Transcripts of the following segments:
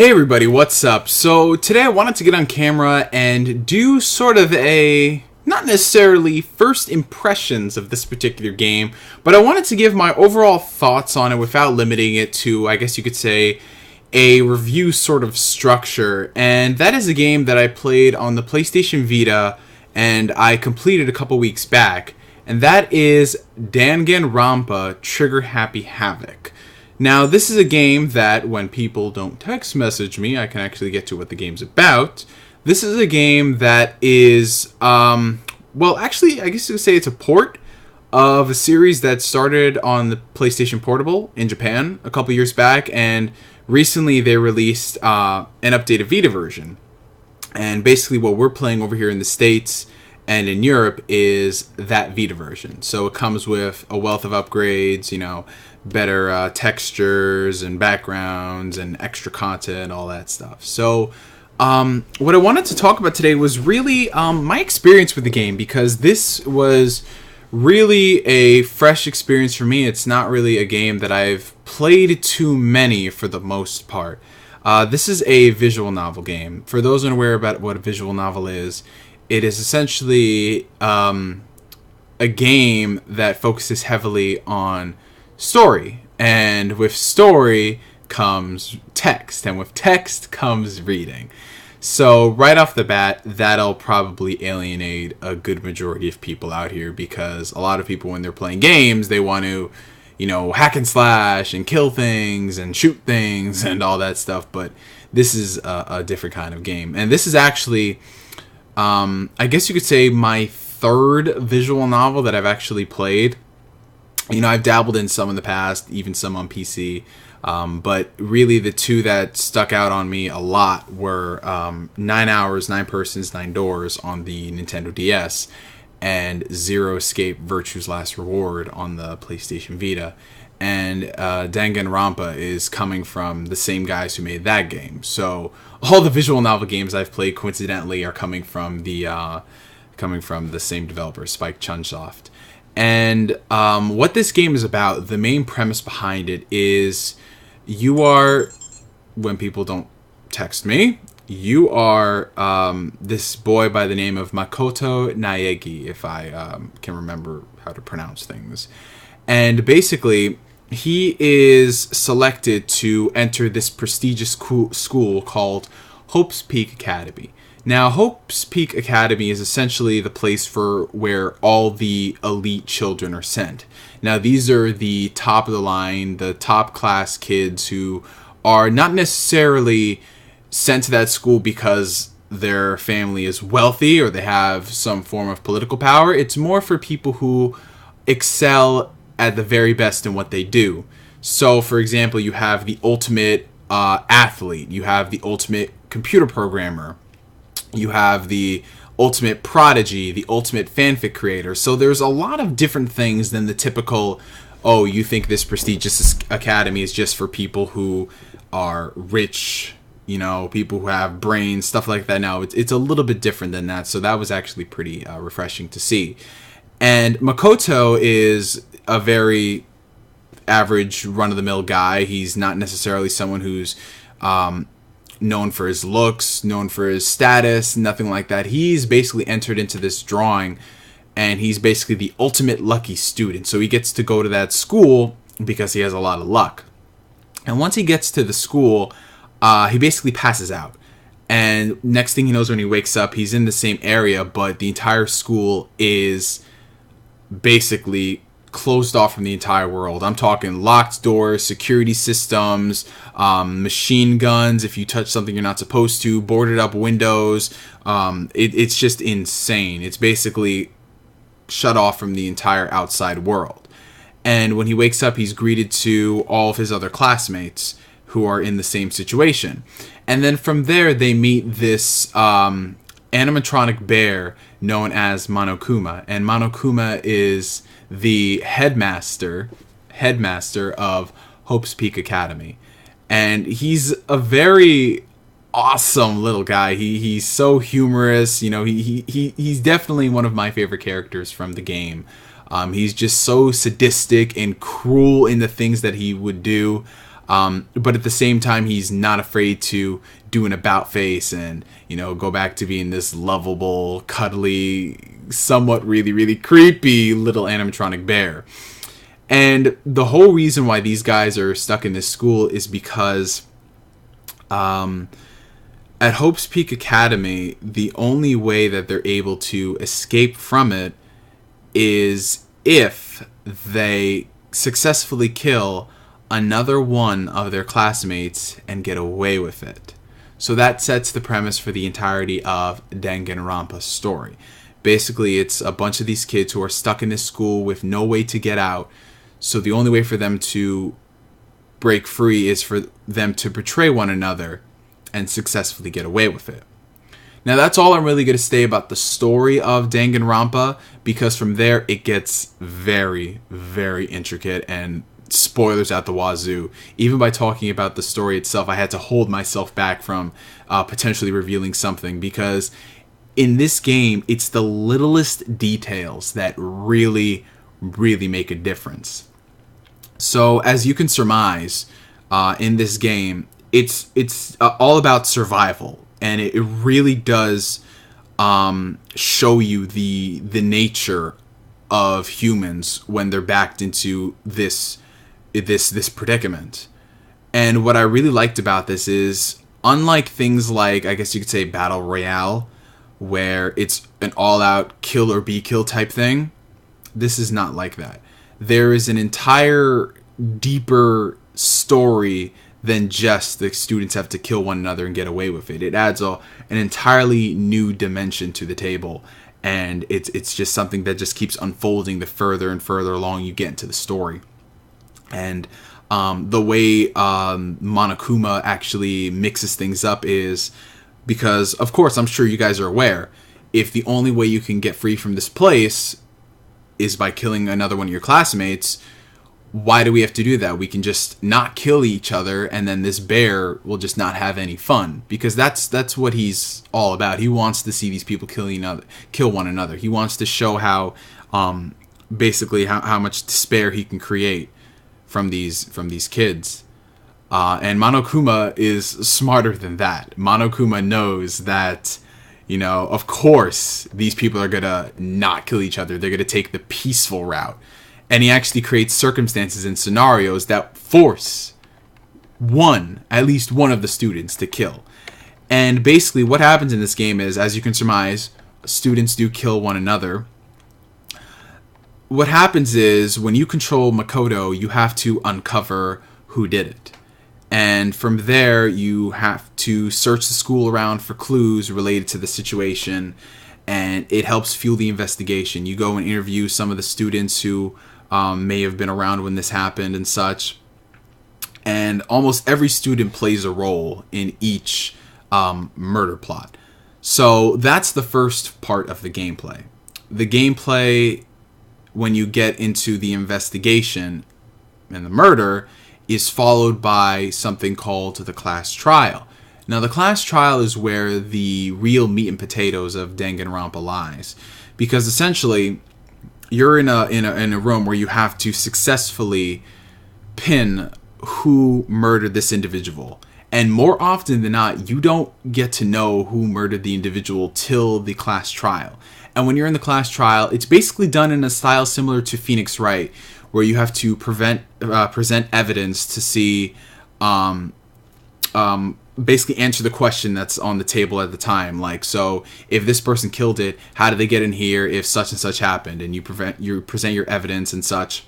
Hey everybody, what's up? So today I wanted to get on camera and do sort of a, not necessarily first impressions of this particular game, but I wanted to give my overall thoughts on it without limiting it to, I guess you could say, a review sort of structure. And that is a game that I played on the PlayStation Vita and I completed a couple weeks back. And that is Danganronpa Trigger Happy Havoc. Now, this is a game that, when people don't text message me, I can actually get to what the game's about. This is a game that is, well, actually, I guess you could say it's a port of a series that started on the PlayStation Portable in Japan a couple years back, and recently they released an updated Vita version. And basically what we're playing over here in the States and in Europe is that Vita version. So it comes with a wealth of upgrades, better textures and backgrounds and extra content, all that stuff. So what I wanted to talk about today was really my experience with the game, because this was really a fresh experience for me. It's not really a game that I've played too many for the most part. This is a visual novel game. For those unaware about what a visual novel is, it is essentially a game that focuses heavily on story, and with story comes text, and with text comes reading. So right off the bat, that'll probably alienate a good majority of people out here, because a lot of people, when they're playing games, they want to, hack and slash and kill things and shoot things and all that stuff. But this is a different kind of game, and this is actually, I guess you could say, my third visual novel that I've actually played. I've dabbled in some in the past, even some on PC, but really the two that stuck out on me a lot were 9 Hours, 9 Persons, 9 Doors on the Nintendo DS, and Zero Escape Virtue's Last Reward on the PlayStation Vita. And Danganronpa is coming from the same guys who made that game. So all the visual novel games I've played, coincidentally, are coming from the same developer, Spike Chunsoft. And what this game is about, the main premise behind it is, you are, when people don't text me, you are this boy by the name of Makoto Naegi, if I can remember how to pronounce things. And basically, he is selected to enter this prestigious school called Hope's Peak Academy. Now, Hope's Peak Academy is essentially the place for where all the elite children are sent. Now, these are the top of the line, the top class kids who are not necessarily sent to that school because their family is wealthy or they have some form of political power. It's more for people who excel at the very best in what they do. So, for example, you have the ultimate athlete, you have the ultimate computer programmer, you have the ultimate prodigy, the ultimate fanfic creator. So there's a lot of different things than the typical, oh, you think this prestigious academy is just for people who are rich, people who have brains, stuff like that. Now, it's a little bit different than that. So that was actually pretty refreshing to see. And Makoto is a very average, run-of-the-mill guy. He's not necessarily someone who's known for his looks, known for his status, nothing like that. He's basically entered into this drawing, and he's basically the ultimate lucky student. So he gets to go to that school because he has a lot of luck. And once he gets to the school, he basically passes out. And next thing he knows, when he wakes up, he's in the same area, but the entire school is basically closed off from the entire world. I'm talking locked doors, security systems, machine guns if you touch something you're not supposed to, boarded up windows. It's just insane. It's basically shut off from the entire outside world. And when he wakes up, he's greeted to all of his other classmates who are in the same situation. And then from there, they meet this animatronic bear known as Monokuma. And Monokuma is the headmaster of Hope's Peak Academy. And he's a very awesome little guy. He's so humorous. He's definitely one of my favorite characters from the game. He's just so sadistic and cruel in the things that he would do. But at the same time, he's not afraid to do an about face and, go back to being this lovable, cuddly, somewhat really, really creepy little animatronic bear. And the whole reason why these guys are stuck in this school is because at Hope's Peak Academy, the only way that they're able to escape from it is if they successfully kill another one of their classmates and get away with it. So that sets the premise for the entirety of Danganronpa's story. Basically, it's a bunch of these kids who are stuck in this school with no way to get out. So the only way for them to break free is for them to betray one another and successfully get away with it. Now that's all I'm really going to say about the story of Danganronpa, because from there it gets very, very intricate and spoilers at the wazoo. Even by talking about the story itself, I had to hold myself back from potentially revealing something, because in this game, it's the littlest details that really, really make a difference. So as you can surmise, in this game, it's all about survival, and it really does show you the nature of humans when they're backed into this predicament. And what I really liked about this is, unlike things like, I guess you could say, Battle Royale, where it's an all-out kill or be killed type thing, this is not like that. There is an entire deeper story than just the students have to kill one another and get away with it. It adds an entirely new dimension to the table, and it's just something that just keeps unfolding the further and further along you get into the story. And the way Monokuma actually mixes things up is because, of course, I'm sure you guys are aware, if the only way you can get free from this place is by killing another one of your classmates, why do we have to do that? We can just not kill each other, and then this bear will just not have any fun, because that's what he's all about. He wants to see these people kill one another. He wants to show how basically how much despair he can create from these kids. And Monokuma is smarter than that. Monokuma knows that, of course, these people are gonna not kill each other. They're gonna take the peaceful route. And he actually creates circumstances and scenarios that force at least one of the students to kill. And basically what happens in this game is, as you can surmise, students do kill one another. What happens is, when you control Makoto, you have to uncover who did it. And from there, you have to search the school around for clues related to the situation, and it helps fuel the investigation. You go and interview some of the students who may have been around when this happened and such. And almost every student plays a role in each murder plot. So that's the first part of the gameplay. The gameplay, when you get into the investigation and the murder, is followed by something called the class trial. Now, the class trial is where the real meat and potatoes of Danganronpa lies, because essentially you're in a room where you have to successfully pin who murdered this individual. And more often than not, you don't get to know who murdered the individual till the class trial. And when you're in the class trial, it's basically done in a style similar to Phoenix Wright, where you have to present evidence to see, basically answer the question that's on the table at the time. Like, so if this person killed it, how did they get in here if such and such happened? And you present your evidence and such.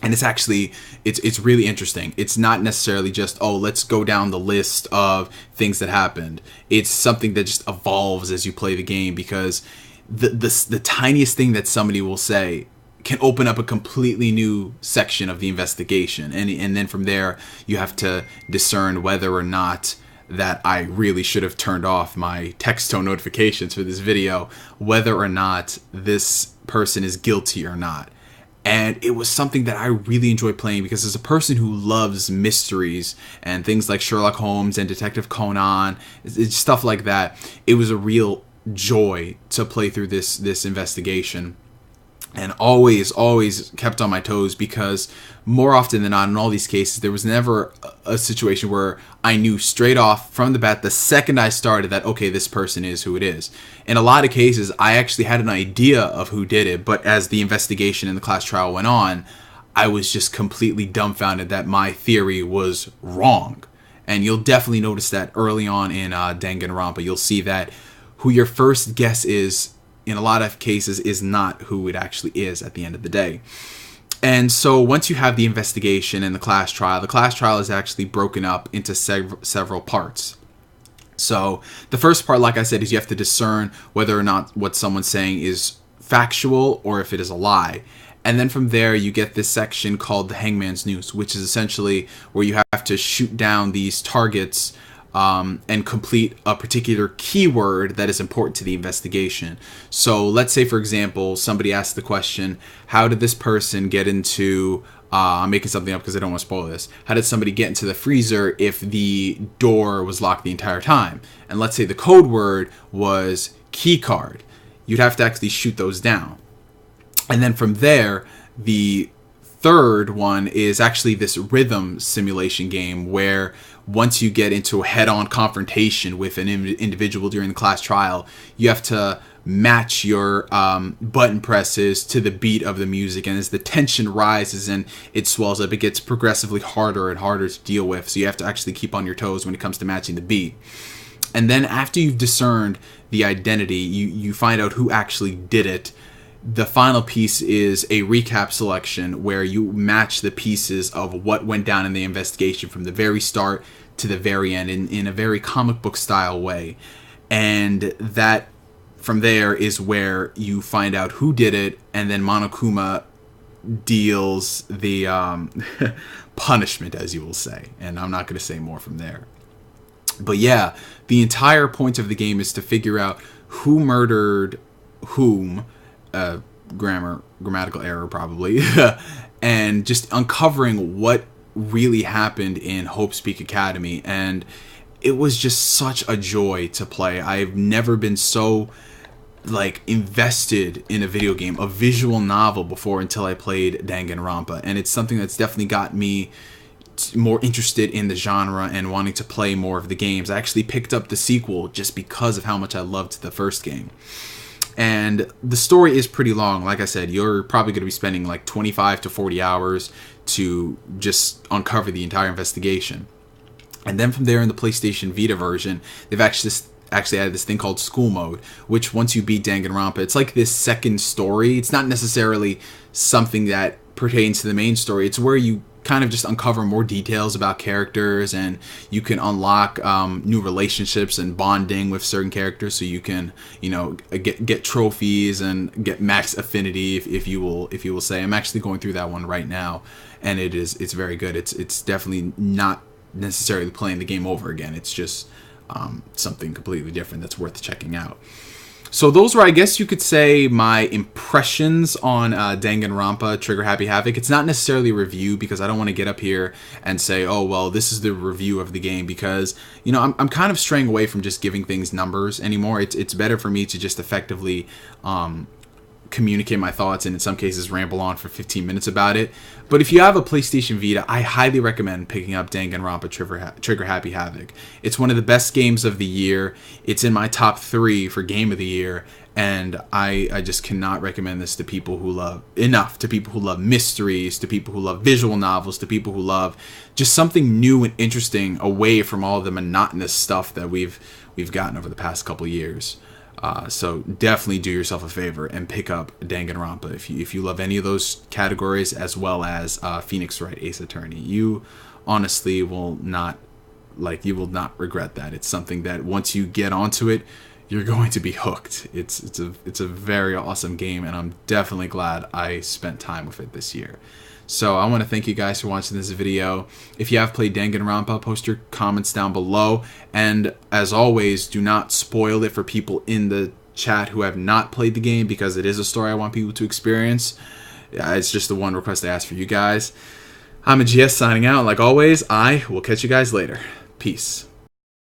And it's actually, it's really interesting. It's not necessarily just, oh, let's go down the list of things that happened. It's something that just evolves as you play the game, because the tiniest thing that somebody will say can open up a completely new section of the investigation. And then from there, you have to discern whether or not that I really should have turned off my text tone notifications for this video, whether or not this person is guilty or not. And it was something that I really enjoyed playing, because as a person who loves mysteries and things like Sherlock Holmes and Detective Conan, it's stuff like that, it was a real joy to play through this investigation. and always kept on my toes, because more often than not in all these cases there was never a situation where I knew straight off from the bat the second I started that, okay, this person is who it is. In a lot of cases I actually had an idea of who did it, but as the investigation and the class trial went on, I was just completely dumbfounded that my theory was wrong. And you'll definitely notice that early on in Danganronpa. You'll see that who your first guess is, in a lot of cases, is not who it actually is at the end of the day. And so once you have the investigation and the class trial is actually broken up into several parts. So the first part, like I said, is you have to discern whether or not what someone's saying is factual or if it is a lie. And then from there, you get this section called the Hangman's Noose, which is essentially where you have to shoot down these targets and complete a particular keyword that is important to the investigation. So let's say, for example, somebody asks the question, how did this person get into, I'm making something up because I don't want to spoil this, how did somebody get into the freezer if the door was locked the entire time? And let's say the code word was key card. You'd have to actually shoot those down. And then from there, the third one is actually this rhythm simulation game where once you get into a head-on confrontation with an individual during the class trial, you have to match your button presses to the beat of the music. And as the tension rises and it swells up, it gets progressively harder and harder to deal with. So you have to actually keep on your toes when it comes to matching the beat. And then after you've discerned the identity, you find out who actually did it. The final piece is a recap selection where you match the pieces of what went down in the investigation from the very start to the very end in a very comic book style way. And that from there is where you find out who did it, and then Monokuma deals the punishment, as you will say. And I'm not going to say more from there. But yeah, the entire point of the game is to figure out who murdered whom, grammatical error probably, and just uncovering what really happened in Hope's Peak Academy. And it was just such a joy to play. I've never been so invested in a video game, a visual novel, before until I played Danganronpa. And it's something that's definitely got me more interested in the genre and wanting to play more of the games. I actually picked up the sequel just because of how much I loved the first game. And the story is pretty long. Like I said, you're probably going to be spending 25 to 40 hours to just uncover the entire investigation. And then from there, in the PlayStation Vita version, they've actually added this thing called School Mode, which once you beat Danganronpa, it's like this second story. It's not necessarily something that pertains to the main story. It's where you kind of just uncover more details about characters, and you can unlock new relationships and bonding with certain characters, so you can get trophies and get max affinity, if you will say. I'm actually going through that one right now, and it's very good. It's definitely not necessarily playing the game over again. It's just something completely different that's worth checking out. So those were, I guess you could say, my impressions on Danganronpa Trigger Happy Havoc. It's not necessarily a review, because I don't want to get up here and say, oh, well, this is the review of the game, because, I'm kind of straying away from just giving things numbers anymore. It's better for me to just effectively communicate my thoughts, and in some cases ramble on for 15 minutes about it. But if you have a PlayStation Vita, I highly recommend picking up Danganronpa Trigger Happy Havoc. It's one of the best games of the year. It's in my top 3 for game of the year, and I just cannot recommend this to people who love mysteries, to people who love visual novels, to people who love just something new and interesting away from all the monotonous stuff that we've gotten over the past couple years. So definitely do yourself a favor and pick up Danganronpa if you love any of those categories, as well as Phoenix Wright Ace Attorney. You honestly will not regret that. It's something that once you get onto it, you're going to be hooked. It's a very awesome game, and I'm definitely glad I spent time with it this year. So I want to thank you guys for watching this video. If you have played Danganronpa, post your comments down below. And as always, do not spoil it for people in the chat who have not played the game, because it is a story I want people to experience. It's just the one request I ask for you guys. I'm a GS signing out. Like always, I will catch you guys later. Peace.